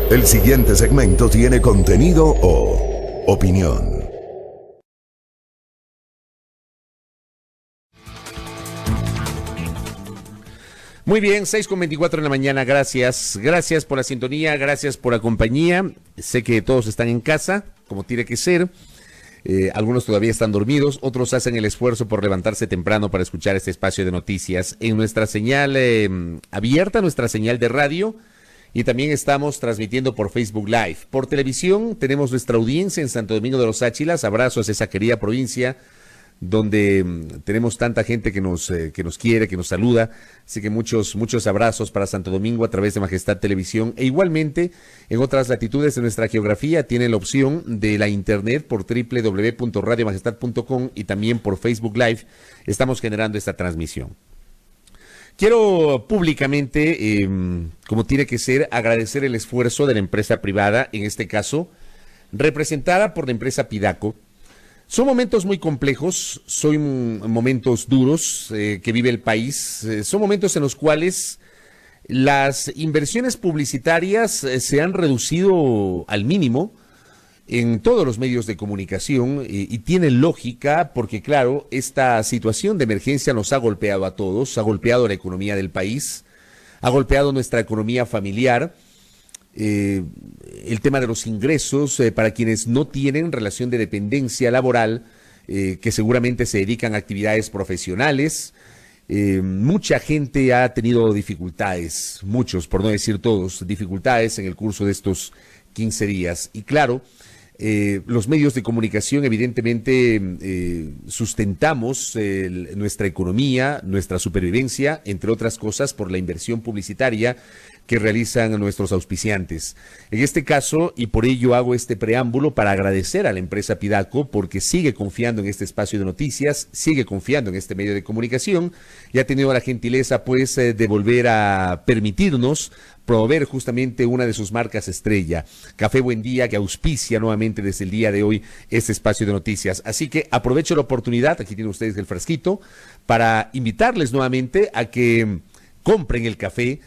El siguiente segmento tiene contenido o opinión. Muy bien, 6:24 de la mañana, gracias. Gracias por la sintonía, gracias por la compañía. Sé que todos están en casa, como tiene que ser. Algunos todavía están dormidos, otros hacen el esfuerzo por levantarse temprano para escuchar este espacio de noticias. En nuestra señal abierta, nuestra señal de radio, y también estamos transmitiendo por Facebook Live. Por televisión tenemos nuestra audiencia en Santo Domingo de los Áchilas. Abrazos a esa querida provincia donde tenemos tanta gente que nos quiere, que nos saluda. Así que muchos abrazos para Santo Domingo a través de Majestad Televisión. E igualmente, en otras latitudes de nuestra geografía, tienen la opción de la internet por www.radiomajestad.com y también por Facebook Live. Estamos generando esta transmisión. Quiero públicamente, como tiene que ser, agradecer el esfuerzo de la empresa privada, en este caso, representada por la empresa Pidaco. Son momentos muy complejos, son momentos duros que vive el país, son momentos en los cuales las inversiones publicitarias se han reducido al mínimo en todos los medios de comunicación y tiene lógica porque, claro, esta situación de emergencia nos ha golpeado a todos, ha golpeado la economía del país, ha golpeado nuestra economía familiar. El tema de los ingresos para quienes no tienen relación de dependencia laboral, que seguramente se dedican a actividades profesionales. Mucha gente ha tenido dificultades, muchos, por no decir todos, dificultades en el curso de estos 15 días. Y claro, los medios de comunicación evidentemente sustentamos nuestra economía, nuestra supervivencia, entre otras cosas, por la inversión publicitaria que realizan nuestros auspiciantes. En este caso, y por ello hago este preámbulo para agradecer a la empresa Pidaco porque sigue confiando en este espacio de noticias, sigue confiando en este medio de comunicación y ha tenido la gentileza pues de volver a permitirnos promover justamente una de sus marcas estrella, Café Buen Día, que auspicia nuevamente desde el día de hoy este espacio de noticias. Así que aprovecho la oportunidad, aquí tienen ustedes el frasquito, para invitarles nuevamente a que compren el café,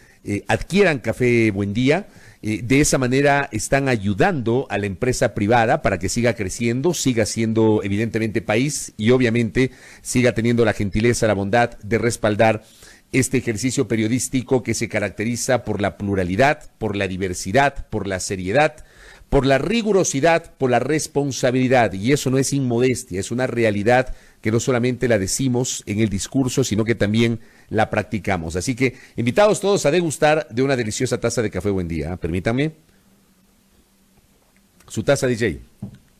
adquieran Café Buen Día. De esa manera están ayudando a la empresa privada para que siga creciendo, siga siendo evidentemente país y obviamente siga teniendo la gentileza, la bondad de respaldar este ejercicio periodístico que se caracteriza por la pluralidad, por la diversidad, por la seriedad, por la rigurosidad, por la responsabilidad. Y eso no es inmodestia, es una realidad que no solamente la decimos en el discurso, sino que también la practicamos. Así que invitados todos a degustar de una deliciosa taza de Café Buen Día. Permítanme. Su taza, DJ.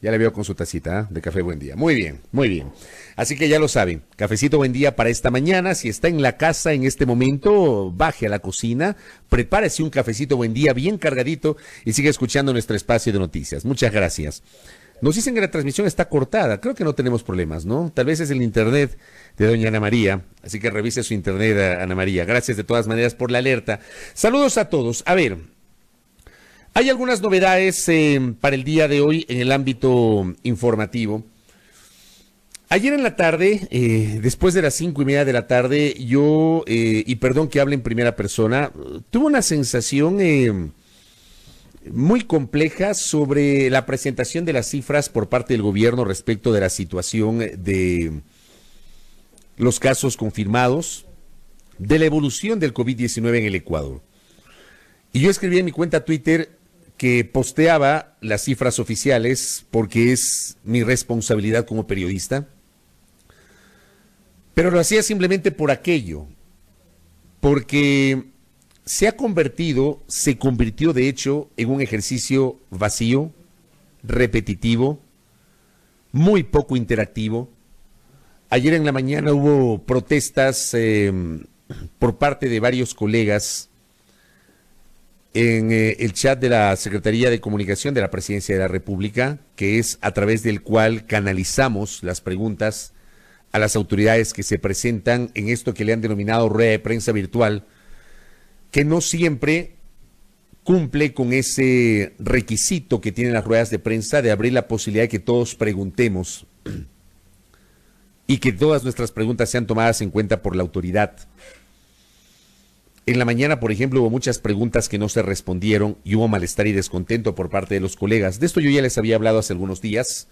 Ya la veo con su tacita de Café Buen Día. Muy bien, muy bien. Así que ya lo saben, cafecito Buen Día para esta mañana. Si está en la casa en este momento, baje a la cocina, prepárese un cafecito Buen Día bien cargadito y sigue escuchando nuestro espacio de noticias. Muchas gracias. Nos dicen que la transmisión está cortada. Creo que no tenemos problemas, ¿no? Tal vez es el internet de doña Ana María. Así que revise su internet, Ana María. Gracias de todas maneras por la alerta. Saludos a todos. A ver, hay algunas novedades para el día de hoy en el ámbito informativo. Ayer en la tarde, después de las 5:30 de la tarde, yo, y perdón que hable en primera persona, tuve una sensación muy compleja sobre la presentación de las cifras por parte del gobierno respecto de la situación de los casos confirmados, de la evolución del COVID-19 en el Ecuador. Y yo escribí en mi cuenta Twitter que posteaba las cifras oficiales porque es mi responsabilidad como periodista, pero lo hacía simplemente por aquello, porque se convirtió de hecho en un ejercicio vacío, repetitivo, muy poco interactivo. Ayer en la mañana hubo protestas por parte de varios colegas en el chat de la Secretaría de Comunicación de la Presidencia de la República, que es a través del cual canalizamos las preguntas a las autoridades que se presentan en esto que le han denominado rueda de prensa virtual, que no siempre cumple con ese requisito que tienen las ruedas de prensa de abrir la posibilidad de que todos preguntemos y que todas nuestras preguntas sean tomadas en cuenta por la autoridad. En la mañana, por ejemplo, hubo muchas preguntas que no se respondieron y hubo malestar y descontento por parte de los colegas. De esto yo ya les había hablado hace algunos días.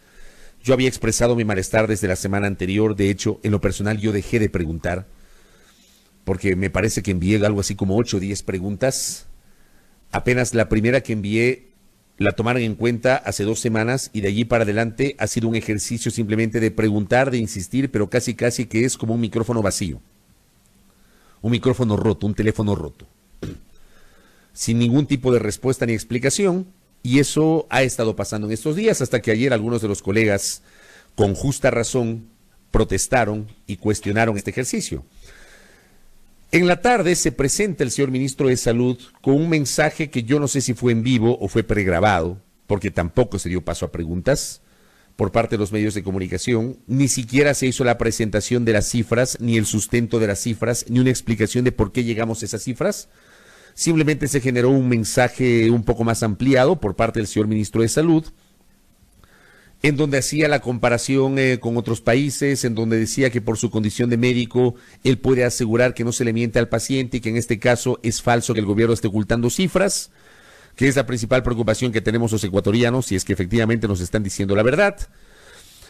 Yo había expresado mi malestar desde la semana anterior. De hecho, en lo personal yo dejé de preguntar porque me parece que envié algo así como 8 o 10 preguntas. Apenas la primera que envié la tomaron en cuenta hace 2 semanas y de allí para adelante ha sido un ejercicio simplemente de preguntar, de insistir, pero casi que es como un micrófono vacío. Un micrófono roto, un teléfono roto, sin ningún tipo de respuesta ni explicación, y eso ha estado pasando en estos días, hasta que ayer algunos de los colegas, con justa razón, protestaron y cuestionaron este ejercicio. En la tarde se presenta el señor ministro de Salud con un mensaje que yo no sé si fue en vivo o fue pregrabado, porque tampoco se dio paso a preguntas por parte de los medios de comunicación, ni siquiera se hizo la presentación de las cifras, ni el sustento de las cifras, ni una explicación de por qué llegamos a esas cifras. Simplemente se generó un mensaje un poco más ampliado por parte del señor ministro de Salud, en donde hacía la comparación con otros países, en donde decía que por su condición de médico, él puede asegurar que no se le miente al paciente y que en este caso es falso que el gobierno esté ocultando cifras, que es la principal preocupación que tenemos los ecuatorianos, si es que efectivamente nos están diciendo la verdad.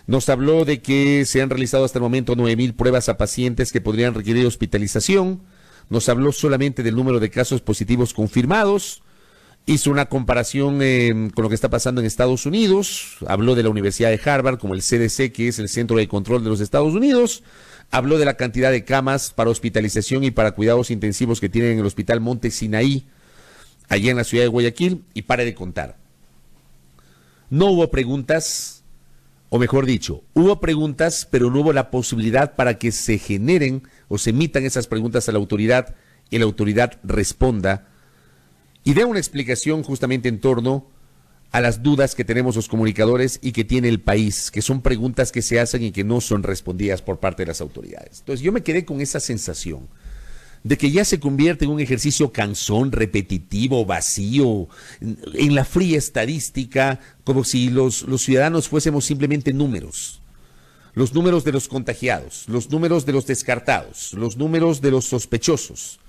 Nos habló de que se han realizado hasta el momento 9,000 pruebas a pacientes que podrían requerir hospitalización. Nos habló solamente del número de casos positivos confirmados. Hizo una comparación con lo que está pasando en Estados Unidos. Habló de la Universidad de Harvard como el CDC, que es el Centro de Control de los Estados Unidos. Habló de la cantidad de camas para hospitalización y para cuidados intensivos que tienen en el Hospital Monte Sinaí, allí en la ciudad de Guayaquil, y pare de contar. No hubo preguntas, o mejor dicho, hubo preguntas, pero no hubo la posibilidad para que se generen o se emitan esas preguntas a la autoridad y la autoridad responda y dé una explicación justamente en torno a las dudas que tenemos los comunicadores y que tiene el país, que son preguntas que se hacen y que no son respondidas por parte de las autoridades. Entonces yo me quedé con esa sensación de que ya se convierte en un ejercicio cansón, repetitivo, vacío, en la fría estadística, como si los ciudadanos fuésemos simplemente números. Los números de los contagiados, los números de los descartados, los números de los sospechosos,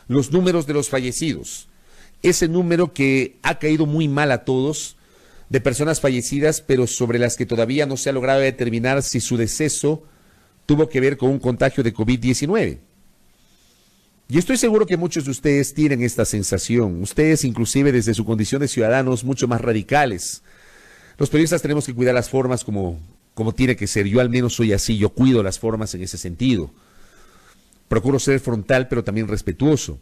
los números de los fallecidos. Ese número que ha caído muy mal a todos, de personas fallecidas, pero sobre las que todavía no se ha logrado determinar si su deceso tuvo que ver con un contagio de COVID-19. Y estoy seguro que muchos de ustedes tienen esta sensación, ustedes inclusive desde su condición de ciudadanos mucho más radicales. Los periodistas tenemos que cuidar las formas como tiene que ser. Yo al menos soy así, yo cuido las formas en ese sentido. Procuro ser frontal, pero también respetuoso.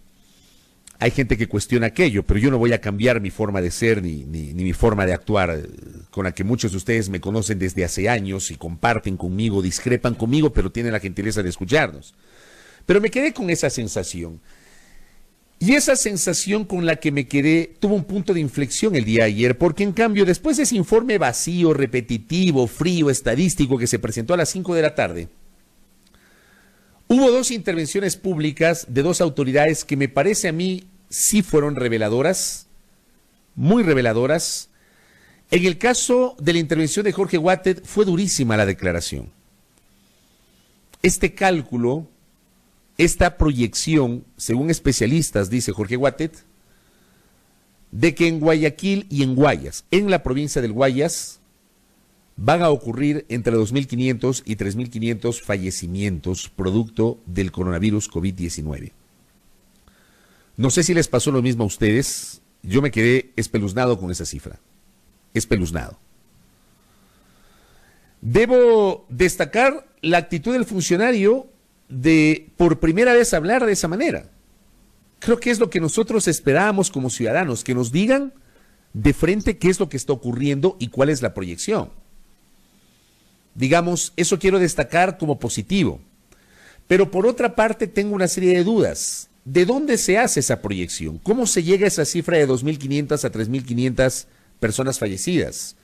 Hay gente que cuestiona aquello, pero yo no voy a cambiar mi forma de ser ni mi forma de actuar, con la que muchos de ustedes me conocen desde hace años y comparten conmigo, discrepan conmigo, pero tienen la gentileza de escucharnos. Pero me quedé con esa sensación. Y esa sensación con la que me quedé tuvo un punto de inflexión el día de ayer, porque en cambio, después de ese informe vacío, repetitivo, frío, estadístico que se presentó a las 5 de la tarde, hubo 2 intervenciones públicas de 2 autoridades que me parece a mí sí fueron reveladoras, muy reveladoras. En el caso de la intervención de Jorge Watted fue durísima la declaración. Este cálculo, esta proyección, según especialistas, dice Jorge Watted, de que en Guayaquil y en Guayas, en la provincia del Guayas, van a ocurrir entre 2.500 y 3.500 fallecimientos producto del coronavirus COVID-19. No sé si les pasó lo mismo a ustedes, yo me quedé espeluznado con esa cifra, espeluznado. Debo destacar la actitud del funcionario de por primera vez hablar de esa manera. Creo que es lo que nosotros esperábamos como ciudadanos, que nos digan de frente qué es lo que está ocurriendo y cuál es la proyección. Digamos, eso quiero destacar como positivo. Pero por otra parte tengo una serie de dudas. ¿De dónde se hace esa proyección? ¿Cómo se llega a esa cifra de 2.500 a 3.500 personas fallecidas?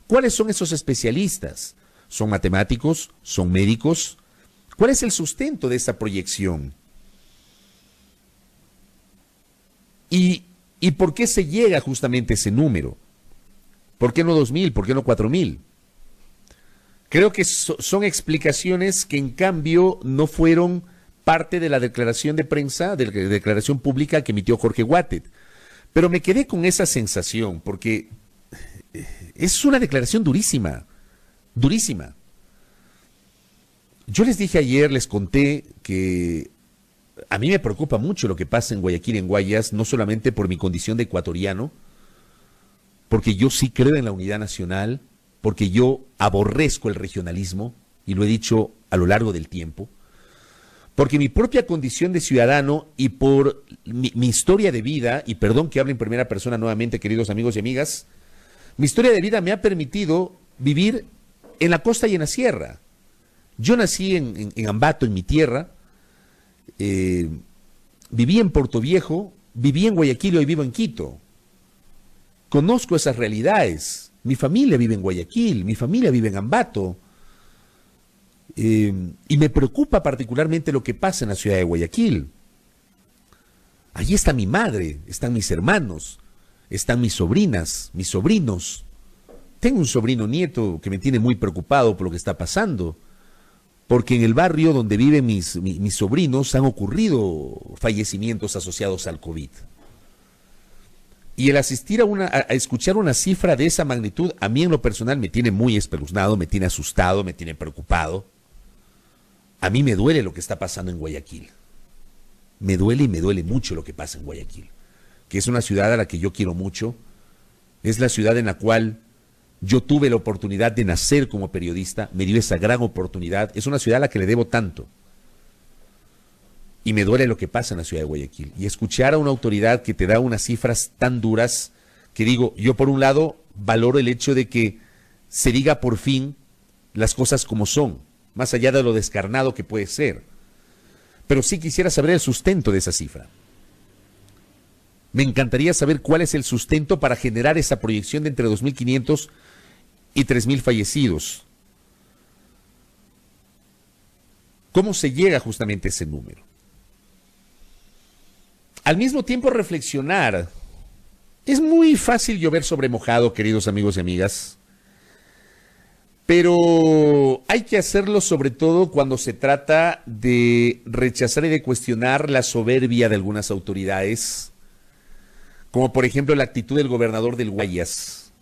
¿Cuáles son esos especialistas? ¿Son matemáticos? ¿Son médicos? ¿Cuál es el sustento de esa proyección? ¿Y por qué se llega justamente a ese número? ¿Por qué no 2.000? ¿Por qué no 4.000? Creo que son explicaciones que en cambio no fueron parte de la declaración de prensa, de la declaración pública que emitió Jorge Wattet. Pero me quedé con esa sensación, porque es una declaración durísima, durísima. Yo les dije ayer, les conté que a mí me preocupa mucho lo que pasa en Guayaquil, en Guayas, no solamente por mi condición de ecuatoriano, porque yo sí creo en la unidad nacional, porque yo aborrezco el regionalismo, y lo he dicho a lo largo del tiempo, porque mi propia condición de ciudadano y por mi historia de vida, y perdón que hable en primera persona nuevamente, queridos amigos y amigas, mi historia de vida me ha permitido vivir en la costa y en la sierra. Yo nací en Ambato, en mi tierra, viví en Puerto Viejo, viví en Guayaquil y hoy vivo en Quito. Conozco esas realidades. Mi familia vive en Guayaquil, mi familia vive en Ambato. Y me preocupa particularmente lo que pasa en la ciudad de Guayaquil. Allí está mi madre, están mis hermanos, están mis sobrinas, mis sobrinos. Tengo un sobrino nieto que me tiene muy preocupado por lo que está pasando, porque en el barrio donde viven mis sobrinos han ocurrido fallecimientos asociados al COVID. Y el asistir a escuchar una cifra de esa magnitud, a mí en lo personal me tiene muy espeluznado, me tiene asustado, me tiene preocupado. A mí me duele lo que está pasando en Guayaquil. Me duele y me duele mucho lo que pasa en Guayaquil, que es una ciudad a la que yo quiero mucho. Es la ciudad en la cual yo tuve la oportunidad de nacer como periodista, me dio esa gran oportunidad. Es una ciudad a la que le debo tanto. Y me duele lo que pasa en la ciudad de Guayaquil. Y escuchar a una autoridad que te da unas cifras tan duras, que digo, yo por un lado valoro el hecho de que se diga por fin las cosas como son, más allá de lo descarnado que puede ser. Pero sí quisiera saber el sustento de esa cifra. Me encantaría saber cuál es el sustento para generar esa proyección de entre 2.500 y 3.000 fallecidos. ¿Cómo se llega justamente a ese número? Al mismo tiempo reflexionar. Es muy fácil llover sobre mojado, queridos amigos y amigas, pero hay que hacerlo sobre todo cuando se trata de rechazar y de cuestionar la soberbia de algunas autoridades, como por ejemplo la actitud del gobernador del Guayas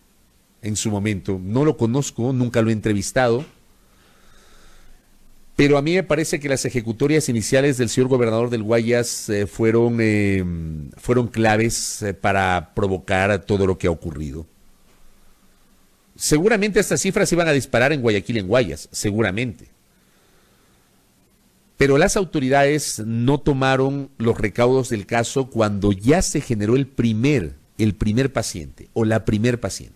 en su momento. No lo conozco, nunca lo he entrevistado, pero a mí me parece que las ejecutorias iniciales del señor gobernador del Guayas fueron claves para provocar todo lo que ha ocurrido. Seguramente estas cifras se iban a disparar en Guayaquil, en Guayas, seguramente. Pero las autoridades no tomaron los recaudos del caso cuando ya se generó el primer paciente o la primer paciente.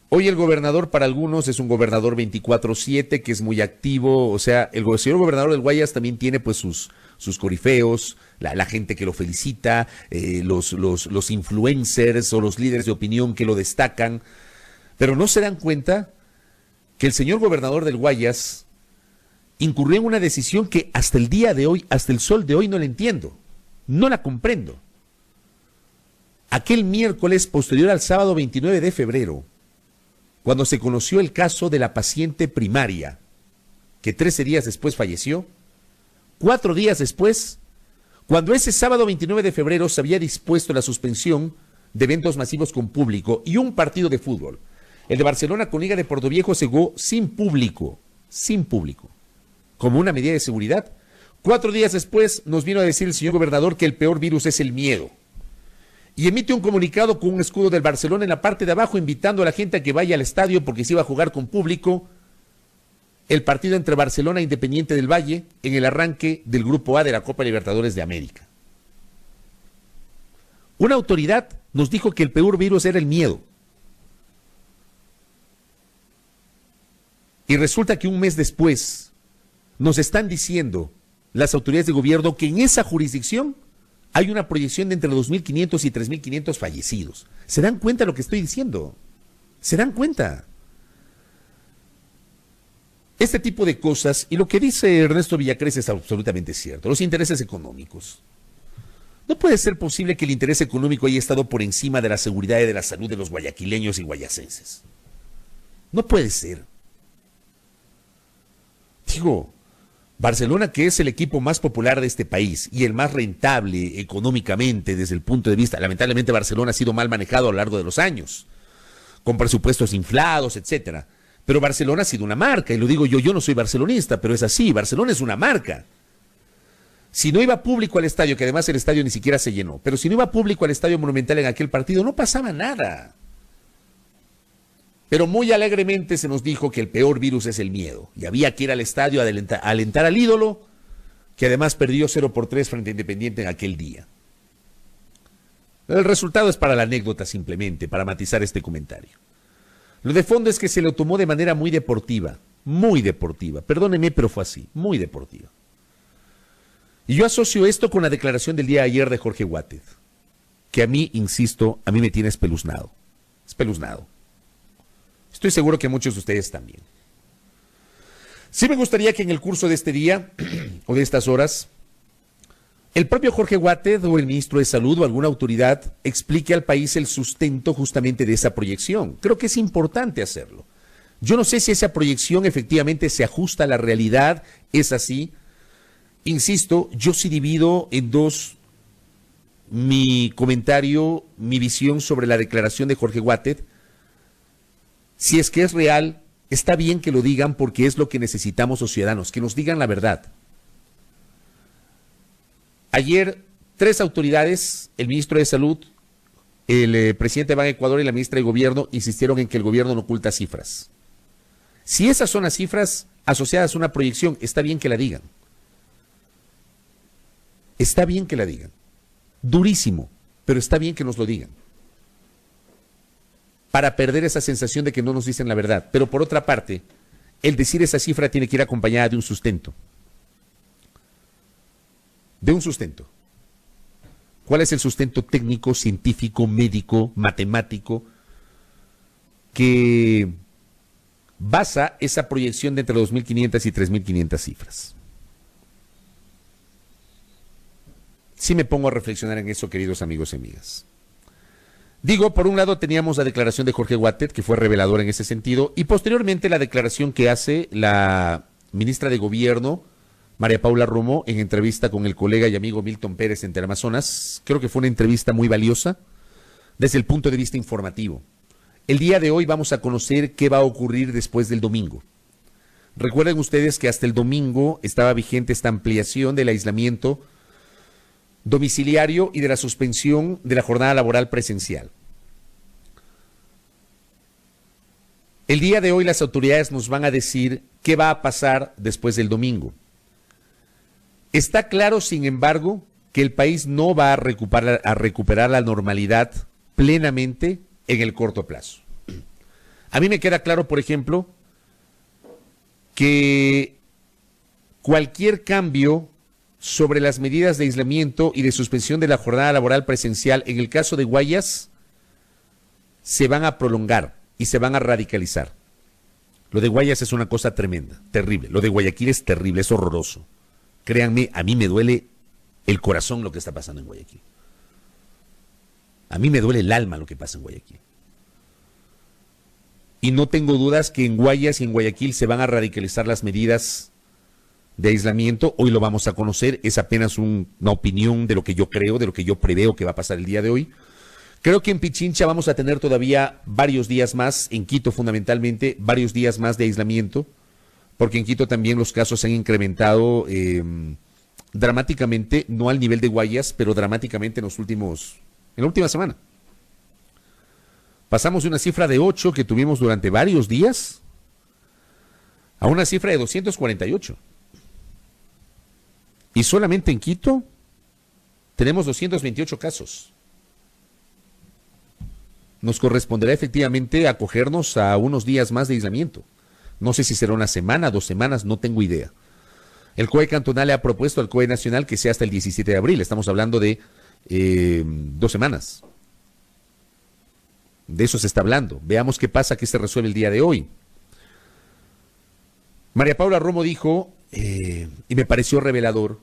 Hoy el gobernador para algunos es un gobernador 24/7 que es muy activo, o sea, el señor gobernador del Guayas también tiene pues sus corifeos, la gente que lo felicita, los influencers o los líderes de opinión que lo destacan, pero no se dan cuenta que el señor gobernador del Guayas incurrió en una decisión que hasta el día de hoy, hasta el sol de hoy no la entiendo, no la comprendo. Aquel miércoles posterior al sábado 29 de febrero, cuando se conoció el caso de la paciente primaria, que 13 días después falleció, 4 días después, cuando ese sábado 29 de febrero se había dispuesto la suspensión de eventos masivos con público y un partido de fútbol, el de Barcelona con Liga de Puerto Viejo se jugó sin público, como una medida de seguridad. 4 días después nos vino a decir el señor gobernador que el peor virus es el miedo. Y emite un comunicado con un escudo del Barcelona en la parte de abajo, invitando a la gente a que vaya al estadio porque se iba a jugar con público el partido entre Barcelona e Independiente del Valle en el arranque del Grupo A de la Copa Libertadores de América. Una autoridad nos dijo que el peor virus era el miedo. Y resulta que un mes después nos están diciendo las autoridades de gobierno que en esa jurisdicción hay una proyección de entre 2.500 y 3.500 fallecidos. ¿Se dan cuenta de lo que estoy diciendo? ¿Se dan cuenta? Este tipo de cosas, y lo que dice Ernesto Villacrés es absolutamente cierto, los intereses económicos. No puede ser posible que el interés económico haya estado por encima de la seguridad y de la salud de los guayaquileños y guayacenses. No puede ser. Digo, Barcelona, que es el equipo más popular de este país y el más rentable económicamente desde el punto de vista, lamentablemente Barcelona ha sido mal manejado a lo largo de los años, con presupuestos inflados, etcétera. Pero Barcelona ha sido una marca, y lo digo yo no soy barcelonista, pero es así, Barcelona es una marca. Si no iba público al estadio, que además el estadio ni siquiera se llenó, pero si no iba público al Estadio Monumental en aquel partido, no pasaba nada. Pero muy alegremente se nos dijo que el peor virus es el miedo, y había que ir al estadio a alentar al ídolo, que además perdió 0-3 frente a Independiente en aquel día. El resultado es para la anécdota simplemente, para matizar este comentario. Lo de fondo es que se lo tomó de manera muy deportiva, perdóneme, pero fue así, muy deportiva. Y yo asocio esto con la declaración del día de ayer de Jorge Watted, que a mí, insisto, a mí me tiene espeluznado. Estoy seguro que muchos de ustedes también. Sí me gustaría que en el curso de este día, o de estas horas, el propio Jorge Watted o el ministro de Salud o alguna autoridad explique al país el sustento justamente de esa proyección. Creo que es importante hacerlo. Yo no sé si esa proyección efectivamente se ajusta a la realidad, es así. Insisto, yo sí divido en dos mi comentario, mi visión sobre la declaración de Jorge Watted. Si es que es real, está bien que lo digan porque es lo que necesitamos los ciudadanos, que nos digan la verdad. Ayer, 3 autoridades, el ministro de Salud, el presidente de Ban Ecuador y la ministra de Gobierno, insistieron en que el gobierno no oculta cifras. Si esas son las cifras asociadas a una proyección, está bien que la digan. Está bien que la digan. Durísimo, pero está bien que nos lo digan. Para perder esa sensación de que no nos dicen la verdad. Pero por otra parte, el decir esa cifra tiene que ir acompañada de un sustento. De un sustento. ¿Cuál es el sustento técnico, científico, médico, matemático que basa esa proyección de entre 2.500 y 3.500 cifras? Sí me pongo a reflexionar en eso, queridos amigos y amigas. Digo, por un lado teníamos la declaración de Jorge Watted, que fue reveladora en ese sentido, y posteriormente la declaración que hace la ministra de Gobierno, María Paula Romo, en entrevista con el colega y amigo Milton Pérez en Teleamazonas. Creo que fue una entrevista muy valiosa desde el punto de vista informativo. El día de hoy vamos a conocer qué va a ocurrir después del domingo. Recuerden ustedes que hasta el domingo estaba vigente esta ampliación del aislamiento domiciliario y de la suspensión de la jornada laboral presencial. El día de hoy las autoridades nos van a decir qué va a pasar después del domingo. Está claro, sin embargo, que el país no va a recuperar la normalidad plenamente en el corto plazo. A mí me queda claro, por ejemplo, que cualquier cambio sobre las medidas de aislamiento y de suspensión de la jornada laboral presencial, en el caso de Guayas, se van a prolongar y se van a radicalizar. Lo de Guayas es una cosa tremenda, terrible. Lo de Guayaquil es terrible, es horroroso. Créanme, a mí me duele el corazón lo que está pasando en Guayaquil. A mí me duele el alma lo que pasa en Guayaquil. Y no tengo dudas que en Guayas y en Guayaquil se van a radicalizar las medidas de aislamiento. Hoy lo vamos a conocer, es apenas una opinión de lo que yo creo, de lo que yo preveo que va a pasar el día de hoy. Creo que en Pichincha vamos a tener todavía varios días más, en Quito fundamentalmente, varios días más de aislamiento, porque en Quito también los casos se han incrementado dramáticamente, no al nivel de Guayas, pero dramáticamente en la última semana. Pasamos de una cifra de 8 que tuvimos durante varios días a una cifra de 248. Y solamente en Quito tenemos 228 casos. Nos corresponderá efectivamente acogernos a unos días más de aislamiento. No sé si será una semana, 2 semanas, no tengo idea. El COE cantonal le ha propuesto al COE nacional que sea hasta el 17 de abril. Estamos hablando de 2 semanas. De eso se está hablando. Veamos qué pasa, qué se resuelve el día de hoy. María Paula Romo dijo, y me pareció revelador,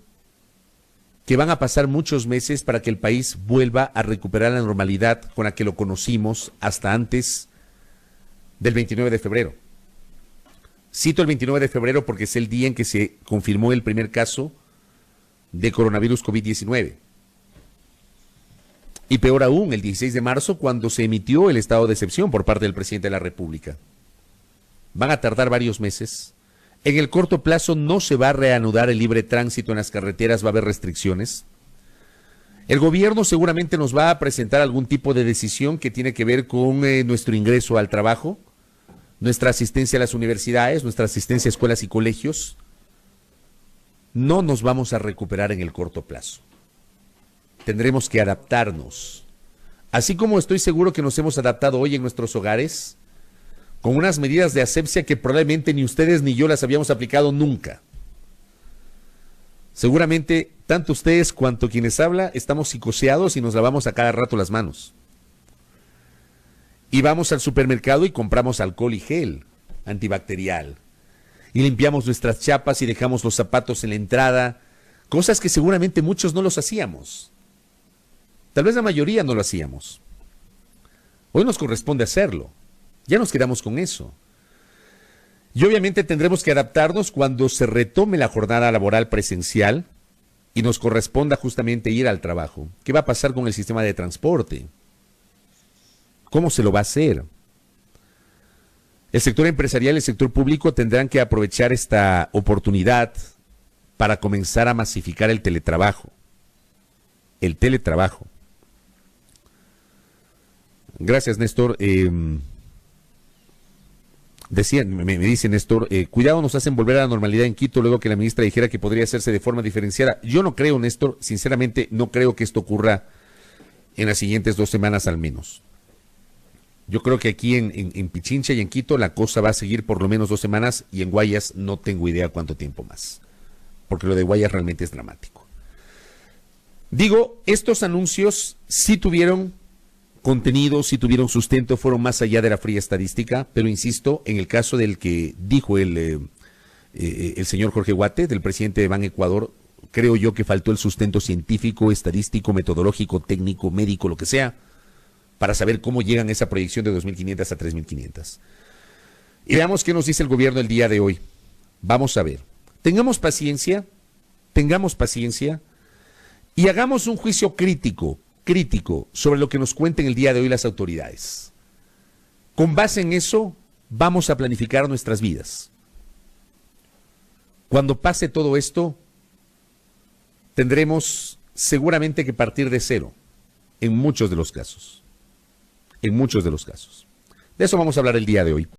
que van a pasar muchos meses para que el país vuelva a recuperar la normalidad con la que lo conocimos hasta antes del 29 de febrero. Cito el 29 de febrero porque es el día en que se confirmó el primer caso de coronavirus COVID-19. Y peor aún, el 16 de marzo, cuando se emitió el estado de excepción por parte del presidente de la República. Van a tardar varios meses. En el corto plazo no se va a reanudar el libre tránsito en las carreteras, va a haber restricciones. El gobierno seguramente nos va a presentar algún tipo de decisión que tiene que ver con nuestro ingreso al trabajo, nuestra asistencia a las universidades, nuestra asistencia a escuelas y colegios. No nos vamos a recuperar en el corto plazo. Tendremos que adaptarnos. Así como estoy seguro que nos hemos adaptado hoy en nuestros hogares, con unas medidas de asepsia que probablemente ni ustedes ni yo las habíamos aplicado nunca. Seguramente, tanto ustedes cuanto quienes habla, estamos psicoseados y nos lavamos a cada rato las manos. Y vamos al supermercado y compramos alcohol y gel antibacterial. Y limpiamos nuestras chapas y dejamos los zapatos en la entrada, cosas que seguramente muchos no los hacíamos. Tal vez la mayoría no lo hacíamos. Hoy nos corresponde hacerlo. Ya nos quedamos con eso. Y obviamente tendremos que adaptarnos cuando se retome la jornada laboral presencial y nos corresponda justamente ir al trabajo. ¿Qué va a pasar con el sistema de transporte? ¿Cómo se lo va a hacer? El sector empresarial y el sector público tendrán que aprovechar esta oportunidad para comenzar a masificar el teletrabajo. El teletrabajo. Gracias, Néstor. Me dice Néstor, cuidado, nos hacen volver a la normalidad en Quito luego que la ministra dijera que podría hacerse de forma diferenciada. Yo no creo, Néstor, sinceramente no creo que esto ocurra en las siguientes 2 semanas al menos. Yo creo que aquí en Pichincha y en Quito la cosa va a seguir por lo menos 2 semanas y en Guayas no tengo idea cuánto tiempo más, porque lo de Guayas realmente es dramático. Digo, estos anuncios sí tuvieron contenido, sí tuvieron sustento, fueron más allá de la fría estadística, pero insisto, en el caso del que dijo el señor Jorge Guate, del presidente de Ban Ecuador, creo yo que faltó el sustento científico, estadístico, metodológico, técnico, médico, lo que sea, para saber cómo llegan a esa proyección de 2.500 a 3.500. Y veamos qué nos dice el gobierno el día de hoy. Vamos a ver. Tengamos paciencia y hagamos un juicio crítico sobre lo que nos cuenten el día de hoy las autoridades. Con base en eso, vamos a planificar nuestras vidas. Cuando pase todo esto, tendremos seguramente que partir de cero, en muchos de los casos. De eso vamos a hablar el día de hoy.